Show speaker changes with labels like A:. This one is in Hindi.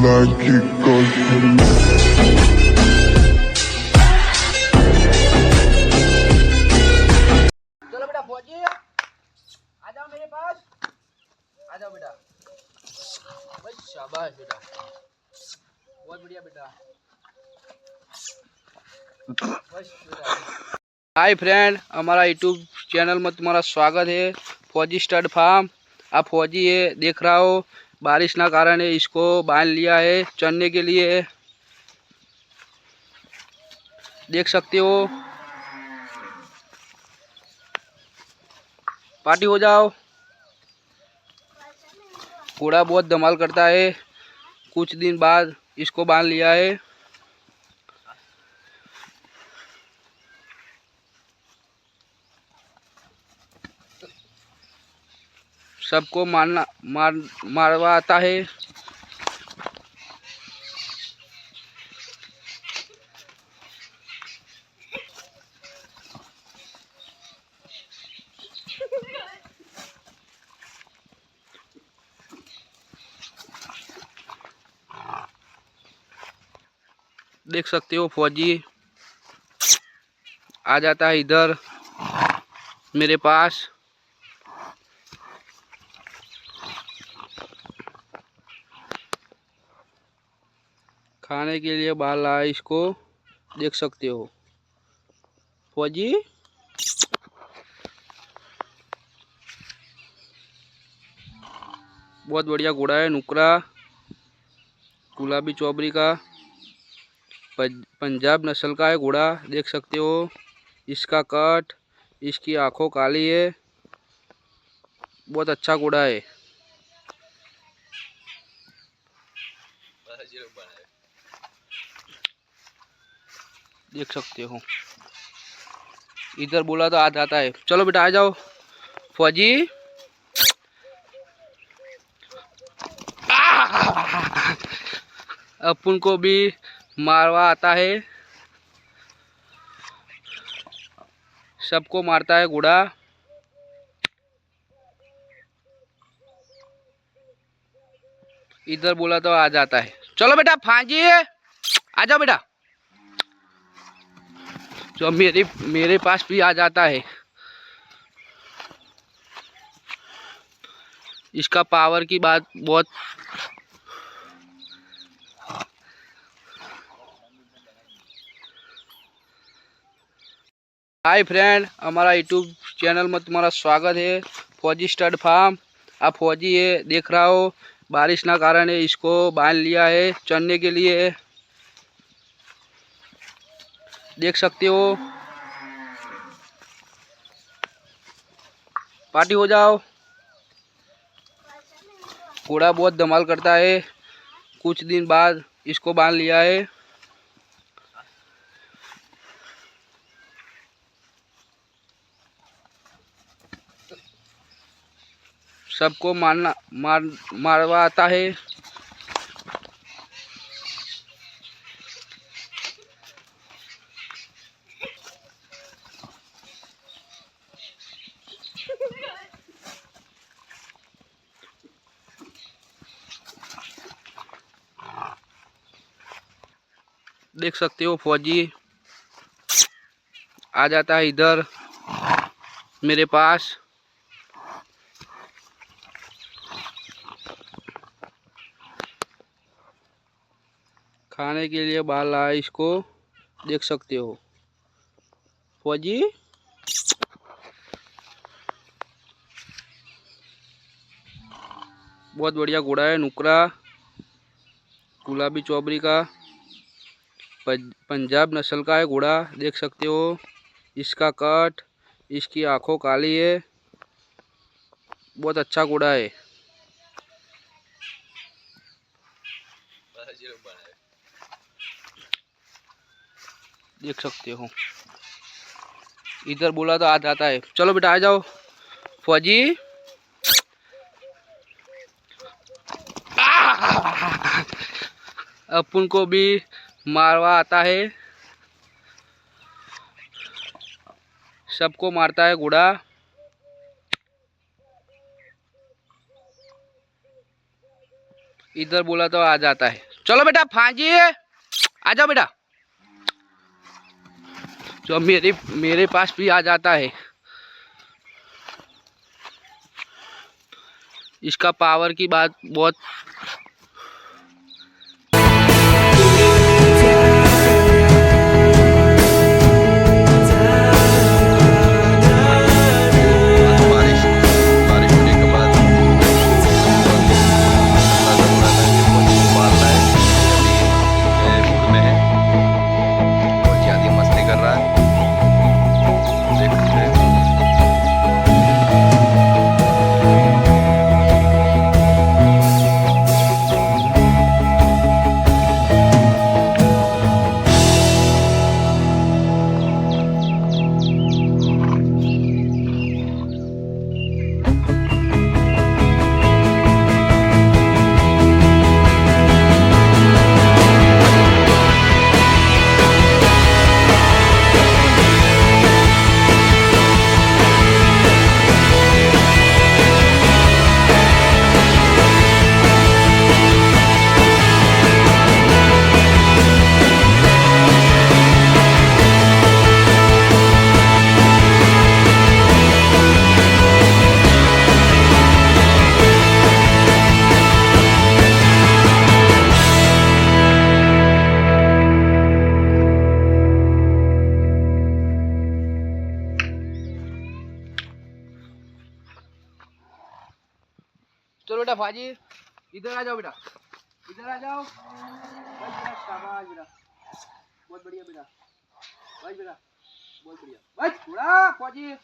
A: like it cause
B: चलो बेटा फौजी आ जाओ मेरे पास, आ जाओ बेटा। बस शाबाश बेटा, बहुत बढ़िया बेटा, बस बेटा। हाय फ्रेंड, हमारा यूट्यूब चैनल में तुम्हारा स्वागत है। फौजी स्टड फार्म। आप फौजी है देख रहा हो, बारिश ना कारण है इसको बांध लिया है चढ़ने के लिए, देख सकते हो। पार्टी हो जाओ। घोड़ा बहुत धमाल करता है, कुछ दिन बाद इसको बांध लिया है। सबको मारवा आता है। देख सकते हो फौजी आ जाता है इधर मेरे पास। खाने के लिए बाहर लाया इसको, देख सकते हो फौजी। बहुत बढ़िया घोड़ा है, नुकरा गुलाबी चौबरी का पंजाब नस्ल का है घोड़ा, देख सकते हो। इसका कट, इसकी आंखों काली है, बहुत अच्छा घोड़ा है। देख सकते हो, इधर बोला तो आ जाता है। चलो बेटा आ जाओ फौजी। अपन को भी मारवा आता है, सबको मारता है घोड़ा। इधर बोला तो आ जाता है। चलो बेटा फांजी आ जाओ बेटा। जो मेरे पास भी आ जाता है। इसका पावर की बात बहुत। हाय फ्रेंड, हमारा यूट्यूब चैनल में तुम्हारा स्वागत है। फौजी स्टड फार्म। आप फौजी है देख रहा हो, बारिश ना कारण है इसको बांध लिया है चढ़ने के लिए, देख सकते हो। पार्टी हो जाओ। घोड़ा बहुत धमाल करता है, कुछ दिन बाद इसको बांध लिया है। सबको मारवा आता है। देख सकते हो फौजी आ जाता है इधर मेरे पास। खाने के लिए बाहर लाया इसको, देख सकते हो फौजी। बहुत बढ़िया घोड़ा है, नुकरा गुलाबी चौबरी का पंजाब नस्ल का है घोड़ा, देख सकते हो। इसका कट, इसकी आंखों काली है, बहुत अच्छा घोड़ा है। देख सकते हो, इधर बोला तो आ जाता है। चलो बेटा आ जाओ फौजी। अपन को भी मारवा आता है, सबको मारता है घोड़ा। इधर बोला तो आ जाता है। चलो बेटा फांजी आ जाओ बेटा। जो मेरे पास भी आ जाता है। इसका पावर की बात बहुत चलो बेटा फाजी इधर आ जाओ बेटा, इधर आ जाओ। बस बेटा शाबाश बेटा, बहुत बढ़िया बेटा, बस बेटा बहुत बढ़िया, बस थोड़ा फाजी।